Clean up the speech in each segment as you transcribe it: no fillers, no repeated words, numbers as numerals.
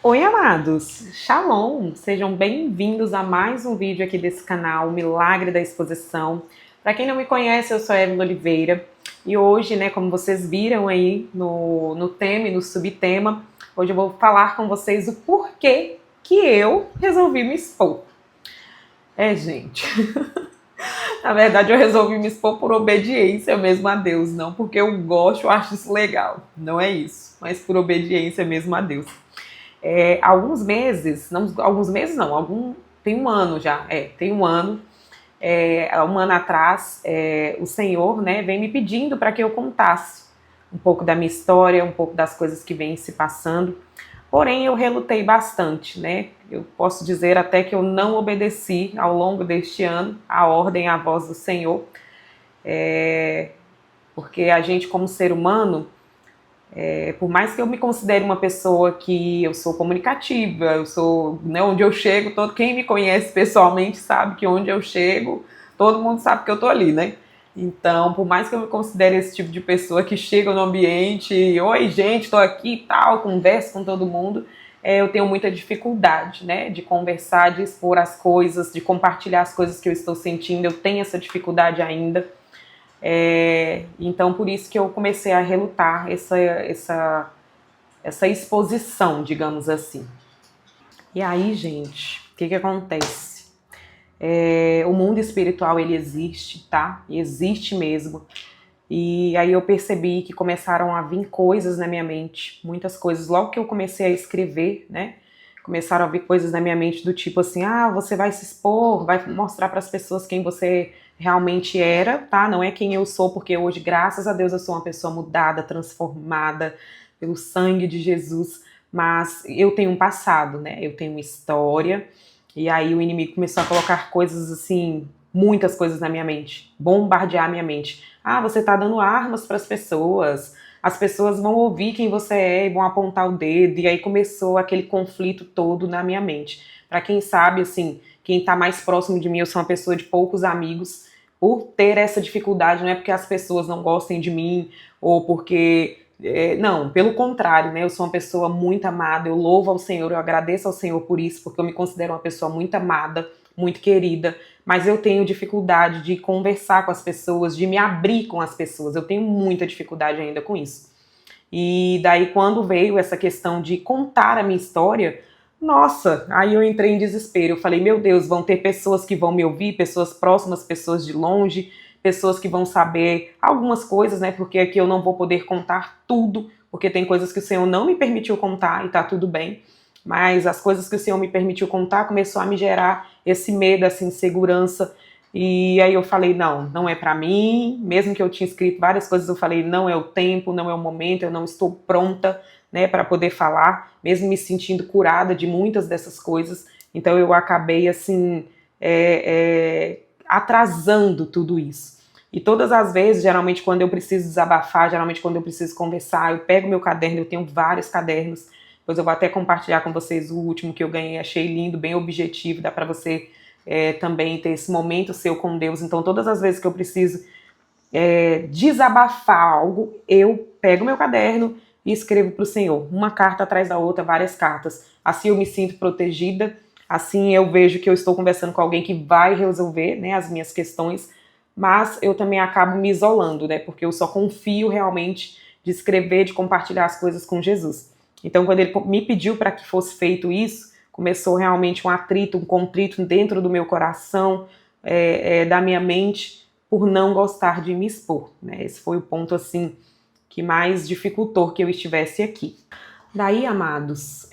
Oi, amados! Shalom! Sejam bem-vindos a mais um vídeo aqui desse canal, o Milagre da Exposição. Para quem não me conhece, eu sou a Evelyn Oliveira e hoje, né, como vocês viram aí no tema e no subtema, hoje eu vou falar com vocês o porquê que eu resolvi me expor. Gente, na verdade eu resolvi me expor por obediência mesmo a Deus, não porque eu gosto, eu acho isso legal, não é isso, mas por obediência mesmo a Deus. Alguns meses, não, alguns meses não, tem um ano já, tem um ano, um ano atrás, o Senhor, né, vem me pedindo para que eu contasse um pouco da minha história, um pouco das coisas que vêm se passando, porém eu relutei bastante, né, eu posso dizer até que eu não obedeci ao longo deste ano a ordem, à voz do Senhor, porque a gente como ser humano, por mais que eu me considere uma pessoa que eu sou comunicativa, eu sou, né, onde eu chego, quem me conhece pessoalmente sabe que onde eu chego, todo mundo sabe que eu tô ali, né? Então, por mais que eu me considere esse tipo de pessoa que chega no ambiente, oi gente, tô aqui e tal, converso com todo mundo, eu tenho muita dificuldade, né, de conversar, de expor as coisas, de compartilhar as coisas que eu estou sentindo, eu tenho essa dificuldade ainda. Então, por isso que eu comecei a relutar essa exposição, digamos assim. E aí, gente, o que acontece? O mundo espiritual, ele existe, tá? E existe mesmo. E aí eu percebi que começaram a vir coisas na minha mente, muitas coisas. Logo que eu comecei a escrever, né? Começaram a vir coisas na minha mente do tipo assim, você vai se expor, vai mostrar para as pessoas quem você realmente era, tá? Não é quem eu sou, porque hoje, graças a Deus, eu sou uma pessoa mudada, transformada pelo sangue de Jesus, mas eu tenho um passado, né? Eu tenho uma história, e aí o inimigo começou a colocar coisas assim, muitas coisas na minha mente, bombardear a minha mente. Você tá dando armas para as pessoas vão ouvir quem você é e vão apontar o dedo, e aí começou aquele conflito todo na minha mente. Para quem sabe, assim, quem tá mais próximo de mim, eu sou uma pessoa de poucos amigos, por ter essa dificuldade, não é porque as pessoas não gostem de mim, ou porque... não, pelo contrário, né? Eu sou uma pessoa muito amada, eu louvo ao Senhor, eu agradeço ao Senhor por isso, porque eu me considero uma pessoa muito amada, muito querida, mas eu tenho dificuldade de conversar com as pessoas, de me abrir com as pessoas, eu tenho muita dificuldade ainda com isso. E daí quando veio essa questão de contar a minha história, nossa, aí eu entrei em desespero, eu falei, meu Deus, vão ter pessoas que vão me ouvir, pessoas próximas, pessoas de longe, pessoas que vão saber algumas coisas, né, porque aqui eu não vou poder contar tudo, porque tem coisas que o Senhor não me permitiu contar e tá tudo bem, mas as coisas que o Senhor me permitiu contar começou a me gerar esse medo, essa insegurança, e aí eu falei, não é pra mim, mesmo que eu tinha escrito várias coisas, eu falei, não é o tempo, não é o momento, eu não estou pronta, né, para poder falar, mesmo me sentindo curada de muitas dessas coisas, então eu acabei, assim, atrasando tudo isso. E todas as vezes, geralmente quando eu preciso desabafar, geralmente quando eu preciso conversar, eu pego meu caderno, eu tenho vários cadernos, depois eu vou até compartilhar com vocês o último que eu ganhei, achei lindo, bem objetivo, dá para você também ter esse momento seu com Deus. Então todas as vezes que eu preciso desabafar algo, eu pego meu caderno e escrevo para o Senhor, uma carta atrás da outra, várias cartas. Assim eu me sinto protegida, assim eu vejo que eu estou conversando com alguém que vai resolver, né, as minhas questões, mas eu também acabo me isolando, né, porque eu só confio realmente de escrever, de compartilhar as coisas com Jesus. Então quando ele me pediu para que fosse feito isso, começou realmente um atrito, um contrito dentro do meu coração, da minha mente, por não gostar de me expor, né? Esse foi o ponto, assim, que mais dificultou que eu estivesse aqui. Daí, amados,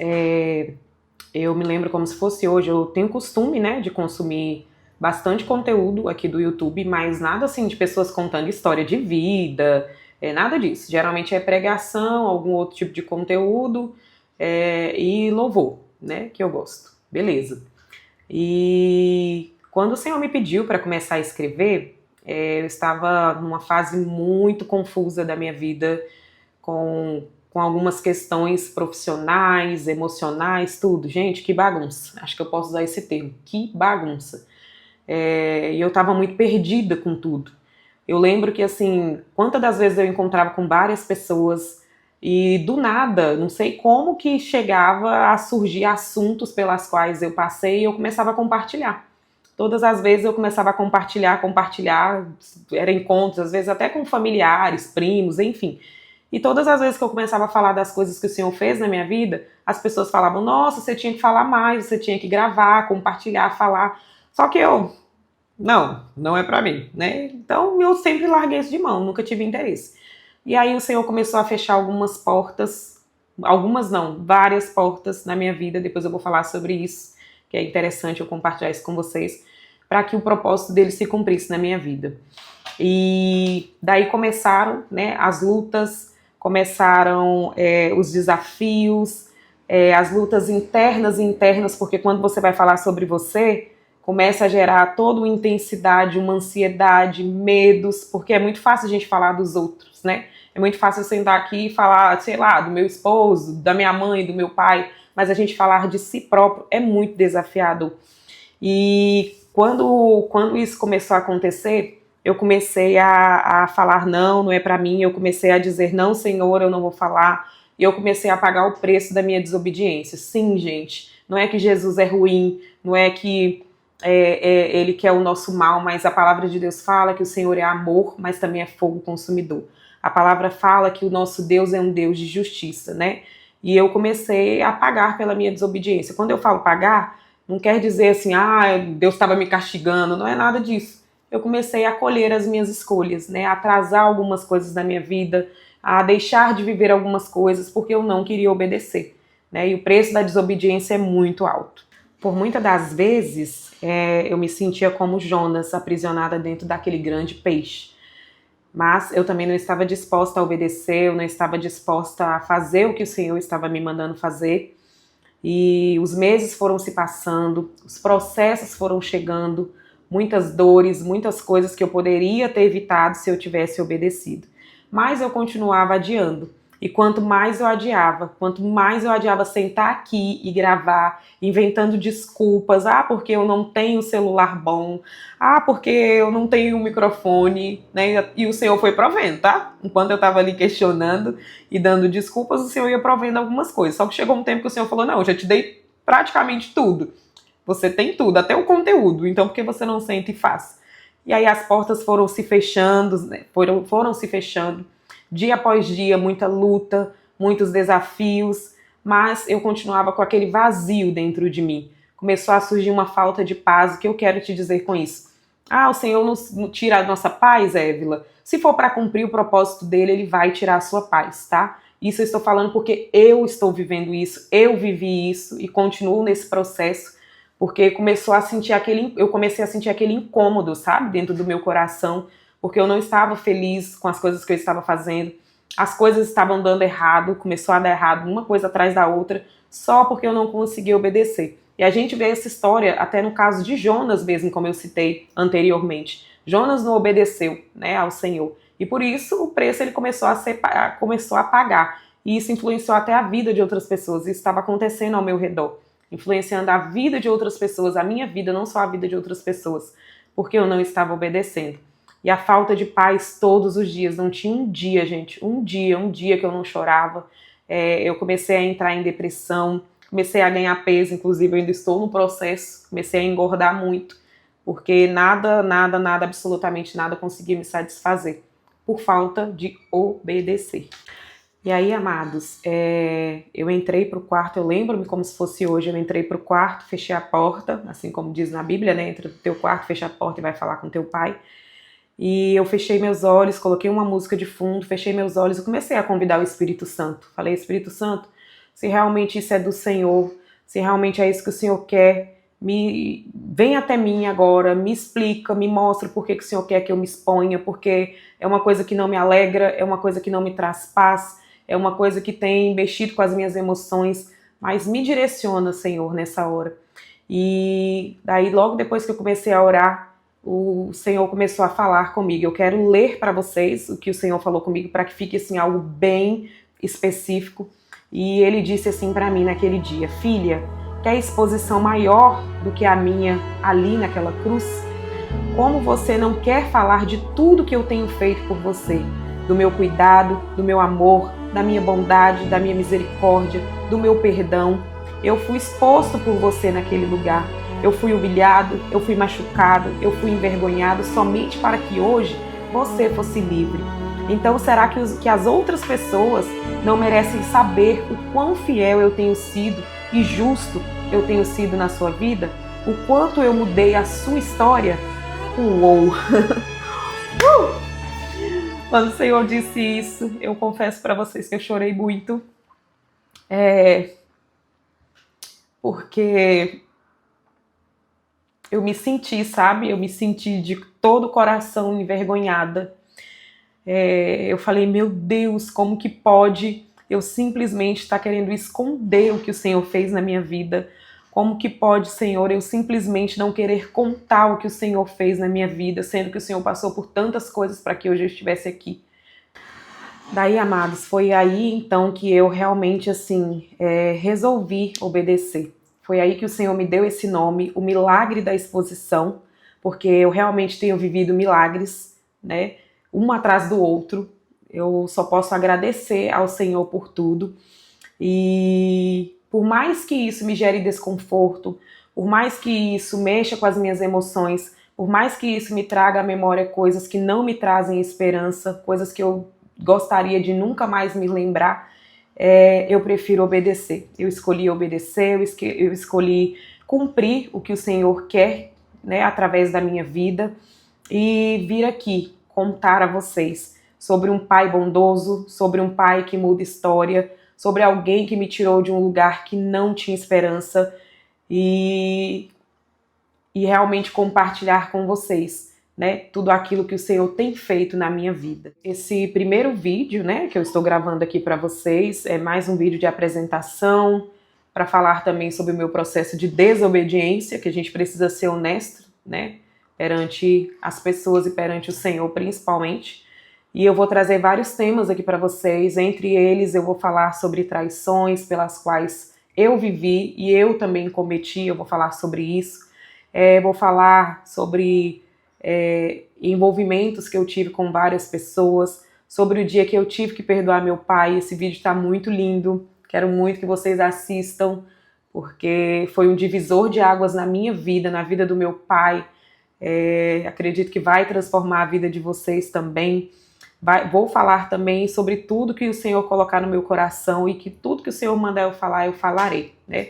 eu me lembro como se fosse hoje, eu tenho costume, né, de consumir bastante conteúdo aqui do YouTube, mas nada assim de pessoas contando história de vida, nada disso. Geralmente é pregação, algum outro tipo de conteúdo e louvor, né, que eu gosto. Beleza. E quando o Senhor me pediu para começar a escrever, eu estava numa fase muito confusa da minha vida, com algumas questões profissionais, emocionais, tudo. Gente, que bagunça. Acho que eu posso usar esse termo. Que bagunça. E eu estava muito perdida com tudo. Eu lembro que, assim, quantas das vezes eu encontrava com várias pessoas E do nada, não sei como que chegava a surgir assuntos pelas quais eu passei e eu começava a compartilhar. Todas as vezes eu começava a compartilhar, eram encontros, às vezes até com familiares, primos, enfim. E todas as vezes que eu começava a falar das coisas que o Senhor fez na minha vida, as pessoas falavam, nossa, você tinha que falar mais, você tinha que gravar, compartilhar, falar. Só que não é pra mim, né? Então eu sempre larguei isso de mão, nunca tive interesse. E aí o Senhor começou a fechar algumas portas, algumas não, várias portas na minha vida, depois eu vou falar sobre isso, que é interessante eu compartilhar isso com vocês, para que o propósito dele se cumprisse na minha vida. E daí começaram, né, as lutas, começaram os desafios, as lutas internas e internas, porque quando você vai falar sobre você, começa a gerar toda uma intensidade, uma ansiedade, medos, porque é muito fácil a gente falar dos outros, né? É muito fácil eu sentar aqui e falar, sei lá, do meu esposo, da minha mãe, do meu pai, mas a gente falar de si próprio é muito desafiador. E quando isso começou a acontecer, eu comecei a falar, não é pra mim, eu comecei a dizer, não, Senhor, eu não vou falar, e eu comecei a pagar o preço da minha desobediência. Sim, gente, não é que Jesus é ruim, não é que ele quer o nosso mal, mas a palavra de Deus fala que o Senhor é amor, mas também é fogo consumidor. A palavra fala que o nosso Deus é um Deus de justiça, né? E eu comecei a pagar pela minha desobediência. Quando eu falo pagar, não quer dizer assim, Deus estava me castigando, não é nada disso. Eu comecei a colher as minhas escolhas, né? A atrasar algumas coisas da minha vida, a deixar de viver algumas coisas porque eu não queria obedecer, né? E o preço da desobediência é muito alto. Por muitas das vezes, eu me sentia como Jonas, aprisionada dentro daquele grande peixe. Mas eu também não estava disposta a obedecer, eu não estava disposta a fazer o que o Senhor estava me mandando fazer. E os meses foram se passando, os processos foram chegando, muitas dores, muitas coisas que eu poderia ter evitado se eu tivesse obedecido. Mas eu continuava adiando. E quanto mais eu adiava sentar aqui e gravar, inventando desculpas, porque eu não tenho celular bom, porque eu não tenho microfone, né? E o Senhor foi provendo, tá? Enquanto eu estava ali questionando e dando desculpas, o Senhor ia provendo algumas coisas. Só que chegou um tempo que o Senhor falou, não, eu já te dei praticamente tudo. Você tem tudo, até o conteúdo, então por que você não senta e faz? E aí as portas foram se fechando, né? foram se fechando. Dia após dia, muita luta, muitos desafios, mas eu continuava com aquele vazio dentro de mim. Começou a surgir uma falta de paz. O que eu quero te dizer com isso? O Senhor não tira a nossa paz, Évila? Se for para cumprir o propósito dele, ele vai tirar a sua paz, tá? Isso eu estou falando porque eu estou vivendo isso, eu vivi isso e continuo nesse processo, porque eu comecei a sentir aquele incômodo, sabe, dentro do meu coração, porque eu não estava feliz com as coisas que eu estava fazendo, as coisas estavam dando errado, começou a dar errado uma coisa atrás da outra, só porque eu não conseguia obedecer. E a gente vê essa história até no caso de Jonas mesmo, como eu citei anteriormente. Jonas não obedeceu, né, ao Senhor. E por isso o preço ele começou a pagar. E isso influenciou até a vida de outras pessoas. Isso estava acontecendo ao meu redor. Influenciando a vida de outras pessoas, a minha vida, não só a vida de outras pessoas. Porque eu não estava obedecendo. E a falta de paz todos os dias. Não tinha um dia, gente, um dia que eu não chorava. Eu comecei a entrar em depressão, comecei a ganhar peso, inclusive eu ainda estou no processo, comecei a engordar muito, porque nada, absolutamente nada conseguia me satisfazer, por falta de obedecer. E aí, amados, eu entrei pro quarto, eu lembro-me como se fosse hoje, eu entrei pro quarto, fechei a porta, assim como diz na Bíblia, né, entra no teu quarto, fecha a porta e vai falar com teu pai. E eu fechei meus olhos, coloquei uma música de fundo, fechei meus olhos e comecei a convidar o Espírito Santo. Falei, Espírito Santo, se realmente isso é do Senhor, se realmente é isso que o Senhor quer, vem até mim agora, me explica, me mostra por que o Senhor quer que eu me exponha, porque é uma coisa que não me alegra, é uma coisa que não me traz paz, é uma coisa que tem mexido com as minhas emoções, mas me direciona, Senhor, nessa hora. E daí, logo depois que eu comecei a orar, o Senhor começou a falar comigo. Eu quero ler para vocês o que o Senhor falou comigo para que fique assim algo bem específico. E ele disse assim para mim naquele dia: filha, quer exposição maior do que a minha ali naquela cruz? Como você não quer falar de tudo que eu tenho feito por você? do meu cuidado, do meu amor, da minha bondade, da minha misericórdia, do meu perdão. Eu fui exposto por você naquele lugar. Eu fui humilhado, eu fui machucado, eu fui envergonhado somente para que hoje você fosse livre. Então, será que as outras pessoas não merecem saber o quão fiel eu tenho sido e justo eu tenho sido na sua vida? O quanto eu mudei a sua história? Uou! Quando o Senhor disse isso, eu confesso para vocês que eu chorei muito. Porque eu me senti, sabe? Eu me senti de todo o coração envergonhada. Eu falei, meu Deus, como que pode eu simplesmente estar querendo esconder o que o Senhor fez na minha vida? Como que pode, Senhor, eu simplesmente não querer contar o que o Senhor fez na minha vida, sendo que o Senhor passou por tantas coisas para que hoje eu estivesse aqui? Daí, amados, foi aí então que eu realmente, assim, resolvi obedecer. Foi aí que o Senhor me deu esse nome, o milagre da exposição, porque eu realmente tenho vivido milagres, né? Um atrás do outro. Eu só posso agradecer ao Senhor por tudo. E por mais que isso me gere desconforto, por mais que isso mexa com as minhas emoções, por mais que isso me traga à memória coisas que não me trazem esperança, coisas que eu gostaria de nunca mais me lembrar, eu prefiro obedecer. Eu escolhi obedecer, eu escolhi cumprir o que o Senhor quer, né, através da minha vida, e vir aqui contar a vocês sobre um pai bondoso, sobre um pai que muda história, sobre alguém que me tirou de um lugar que não tinha esperança e realmente compartilhar com vocês, né, tudo aquilo que o Senhor tem feito na minha vida. Esse primeiro vídeo, né, que eu estou gravando aqui para vocês, é mais um vídeo de apresentação, para falar também sobre o meu processo de desobediência, que a gente precisa ser honesto, né, perante as pessoas e perante o Senhor principalmente. E eu vou trazer vários temas aqui para vocês, entre eles eu vou falar sobre traições pelas quais eu vivi e eu também cometi, eu vou falar sobre isso. Vou falar sobre envolvimentos que eu tive com várias pessoas, sobre o dia que eu tive que perdoar meu pai. Esse vídeo está muito lindo, quero muito que vocês assistam, porque foi um divisor de águas na minha vida, na vida do meu pai. Acredito que vai transformar a vida de vocês também. Vou falar também sobre tudo que o Senhor colocar no meu coração e que tudo que o Senhor mandar eu falar, eu falarei, né?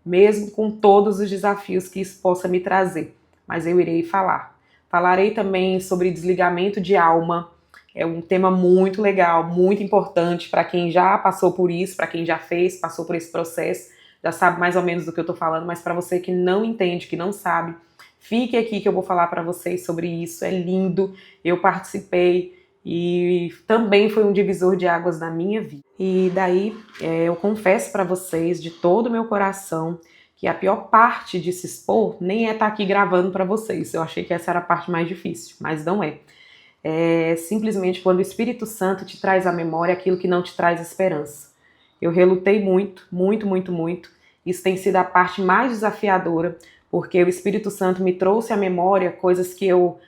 Mesmo com todos os desafios que isso possa me trazer, mas eu irei falar. Falarei também sobre desligamento de alma, é um tema muito legal, muito importante para quem já passou por isso, para quem já passou por esse processo, já sabe mais ou menos do que eu tô falando, mas para você que não entende, que não sabe, fique aqui que eu vou falar para vocês sobre isso, é lindo, eu participei e também foi um divisor de águas na minha vida. E daí eu confesso para vocês de todo o meu coração que a pior parte de se expor nem é estar aqui gravando para vocês. Eu achei que essa era a parte mais difícil, mas não é. É simplesmente quando o Espírito Santo te traz à memória aquilo que não te traz esperança. Eu relutei muito, muito, muito, muito. Isso tem sido a parte mais desafiadora, porque o Espírito Santo me trouxe à memória coisas que eu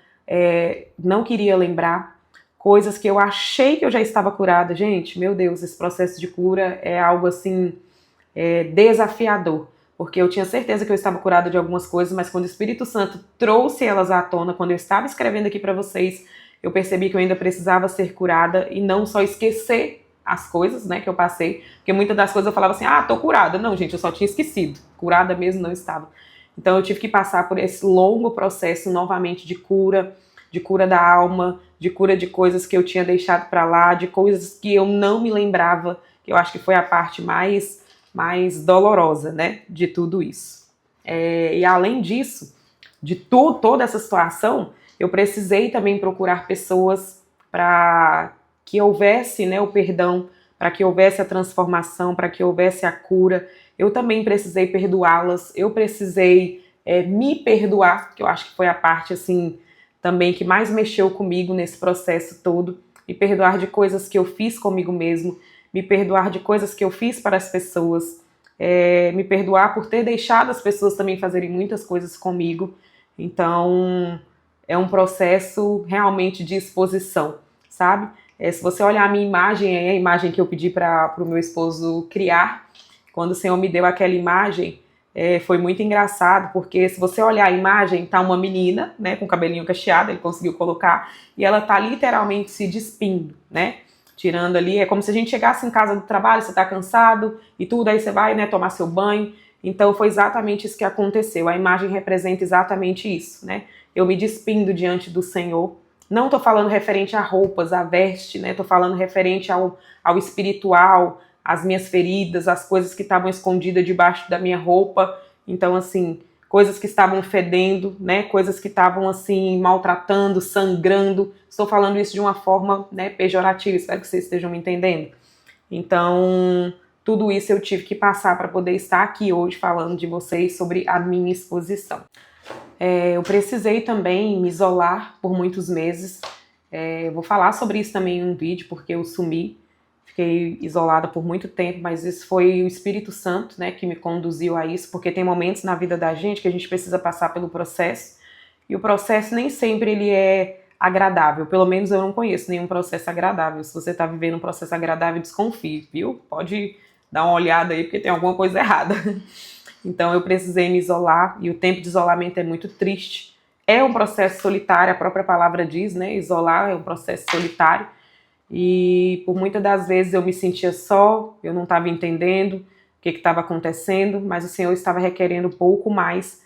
não queria lembrar, coisas que eu achei que eu já estava curada. Gente, meu Deus, esse processo de cura é algo assim desafiador, porque eu tinha certeza que eu estava curada de algumas coisas, mas quando o Espírito Santo trouxe elas à tona, quando eu estava escrevendo aqui para vocês, eu percebi que eu ainda precisava ser curada e não só esquecer as coisas, né, que eu passei, porque muitas das coisas eu falava assim, tô curada. Não, gente, eu só tinha esquecido, curada mesmo não estava. Então eu tive que passar por esse longo processo novamente de cura da alma, de cura de coisas que eu tinha deixado para lá, de coisas que eu não me lembrava, que eu acho que foi a parte mais dolorosa, né, de tudo isso. E além disso, de toda essa situação, eu precisei também procurar pessoas para que houvesse, né, o perdão, para que houvesse a transformação, para que houvesse a cura. Eu também precisei perdoá-las, eu precisei me perdoar, que eu acho que foi a parte assim também que mais mexeu comigo nesse processo todo, me perdoar de coisas que eu fiz comigo mesmo, me perdoar de coisas que eu fiz para as pessoas, me perdoar por ter deixado as pessoas também fazerem muitas coisas comigo. Então, é um processo realmente de exposição, sabe? Se você olhar a minha imagem, a imagem que eu pedi para o meu esposo criar, quando o Senhor me deu aquela imagem, foi muito engraçado, porque se você olhar a imagem, tá uma menina, né, com cabelinho cacheado, ele conseguiu colocar, e ela tá literalmente se despindo, né, tirando ali, é como se a gente chegasse em casa do trabalho, você tá cansado e tudo, aí você vai, né, tomar seu banho. Então foi exatamente isso que aconteceu, a imagem representa exatamente isso, né, eu me despindo diante do Senhor. Não tô falando referente a roupas, a veste, né, tô falando referente ao espiritual, as minhas feridas, as coisas que estavam escondidas debaixo da minha roupa. Então, assim, coisas que estavam fedendo, né? Coisas que estavam, assim, maltratando, sangrando. Estou falando isso de uma forma, né, pejorativa, espero que vocês estejam me entendendo. Então, tudo isso eu tive que passar para poder estar aqui hoje falando de vocês sobre a minha exposição. Eu precisei também me isolar por muitos meses. Eu vou falar sobre isso também em um vídeo, porque eu sumi. Fiquei isolada por muito tempo, mas isso foi o Espírito Santo, né, que me conduziu a isso, porque tem momentos na vida da gente que a gente precisa passar pelo processo, e o processo nem sempre ele é agradável, pelo menos eu não conheço nenhum processo agradável. Se você está vivendo um processo agradável, desconfie, viu? Pode dar uma olhada aí, porque tem alguma coisa errada. Então eu precisei me isolar, e o tempo de isolamento é muito triste. É um processo solitário, a própria palavra diz, né, isolar é um processo solitário. E por muitas das vezes eu me sentia só, eu não estava entendendo o que estava acontecendo, mas o Senhor estava requerendo um pouco mais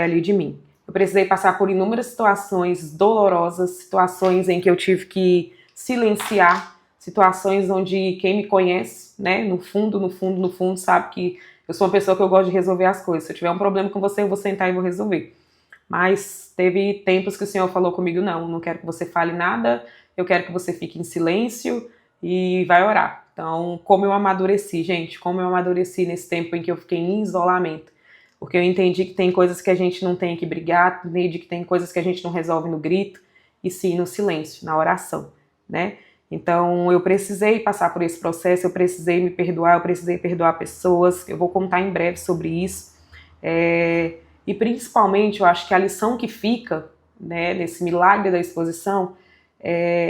ali de mim. Eu precisei passar por inúmeras situações dolorosas, situações em que eu tive que silenciar, situações onde quem me conhece, né, no fundo, sabe que eu sou uma pessoa que eu gosto de resolver as coisas. Se eu tiver um problema com você, eu vou sentar e vou resolver. Mas teve tempos que o Senhor falou comigo, não quero que você fale nada, eu quero que você fique em silêncio e vai orar. Então, como eu amadureci, gente, como eu amadureci nesse tempo em que eu fiquei em isolamento. Porque eu entendi que tem coisas que a gente não tem que brigar, entendi que tem coisas que a gente não resolve no grito, e sim no silêncio, na oração, né? Então, eu precisei passar por esse processo, eu precisei me perdoar, eu precisei perdoar pessoas, eu vou contar em breve sobre isso. E principalmente, eu acho que a lição que fica, né, nesse milagre da exposição,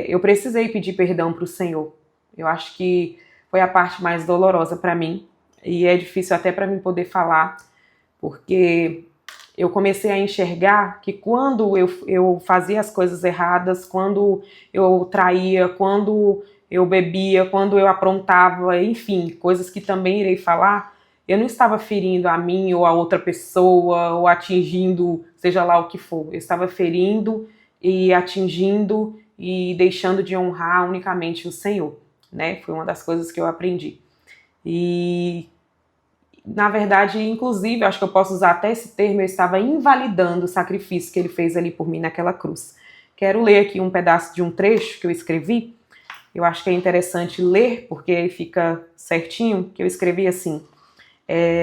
eu precisei pedir perdão para o Senhor. Eu acho que foi a parte mais dolorosa para mim, e é difícil até para mim poder falar, porque eu comecei a enxergar que quando eu fazia as coisas erradas, quando eu traía, quando eu bebia, quando eu aprontava, enfim, coisas que também irei falar, eu não estava ferindo a mim ou a outra pessoa, ou atingindo, seja lá o que for. Eu estava ferindo e atingindo e deixando de honrar unicamente o Senhor, né? Foi uma das coisas que eu aprendi. E, na verdade, inclusive, acho que eu posso usar até esse termo, eu estava invalidando o sacrifício que ele fez ali por mim naquela cruz. Quero ler aqui um pedaço de um trecho que eu escrevi. Eu acho que é interessante ler, porque aí fica certinho, que eu escrevi assim,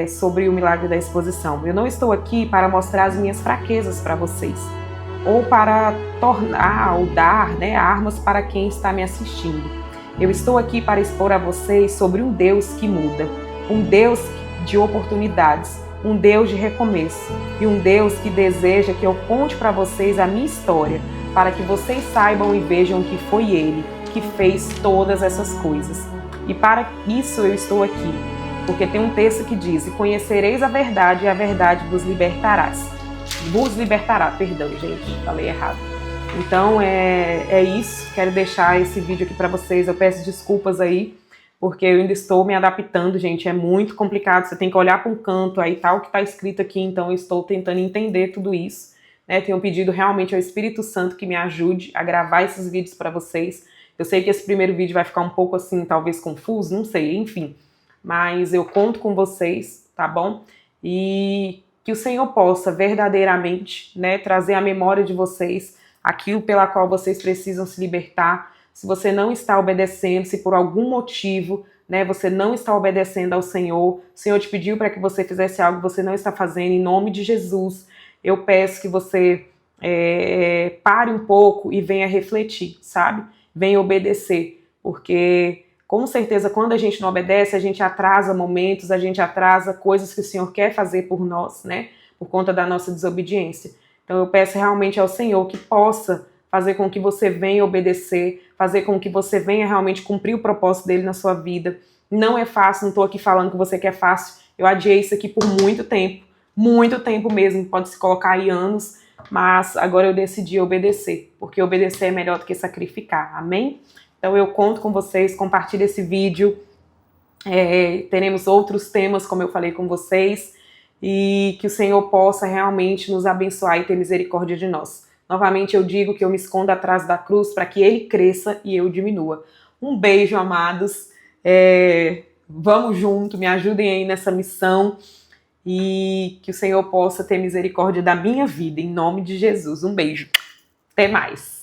sobre o milagre da exposição. Eu não estou aqui para mostrar as minhas fraquezas para vocês, ou para tornar ou dar, né, armas para quem está me assistindo. Eu estou aqui para expor a vocês sobre um Deus que muda, um Deus de oportunidades, um Deus de recomeço e um Deus que deseja que eu conte para vocês a minha história, para que vocês saibam e vejam que foi Ele que fez todas essas coisas. E para isso eu estou aqui, porque tem um texto que diz: e conhecereis a verdade e a verdade vos libertarás. Vos libertará, perdão, gente, falei errado. Então é isso, quero deixar esse vídeo aqui para vocês. Eu peço desculpas aí, porque eu ainda estou me adaptando, gente, é muito complicado. Você tem que olhar para um canto, aí tá o que está escrito aqui, então eu estou tentando entender tudo isso, né? Tenho pedido realmente ao Espírito Santo que me ajude a gravar esses vídeos para vocês. Eu sei que esse primeiro vídeo vai ficar um pouco assim, talvez confuso, não sei, enfim. Mas eu conto com vocês, tá bom? E que o Senhor possa verdadeiramente, né, trazer à memória de vocês aquilo pela qual vocês precisam se libertar. Se você não está obedecendo, se por algum motivo, né, você não está obedecendo ao Senhor, o Senhor te pediu para que você fizesse algo que você não está fazendo, em nome de Jesus, eu peço que você pare um pouco e venha refletir, sabe? Venha obedecer, porque com certeza quando a gente não obedece, a gente atrasa momentos, a gente atrasa coisas que o Senhor quer fazer por nós, né? Por conta da nossa desobediência. Então eu peço realmente ao Senhor que possa fazer com que você venha obedecer, fazer com que você venha realmente cumprir o propósito dele na sua vida. Não é fácil, não estou aqui falando com você que é fácil. Eu adiei isso aqui por muito tempo mesmo, pode se colocar aí anos, mas agora eu decidi obedecer, porque obedecer é melhor do que sacrificar, amém? Então eu conto com vocês, compartilhe esse vídeo, teremos outros temas, como eu falei com vocês, e que o Senhor possa realmente nos abençoar e ter misericórdia de nós. Novamente eu digo que eu me escondo atrás da cruz para que Ele cresça e eu diminua. Um beijo, amados. Vamos junto, me ajudem aí nessa missão e que o Senhor possa ter misericórdia da minha vida, em nome de Jesus. Um beijo. Até mais.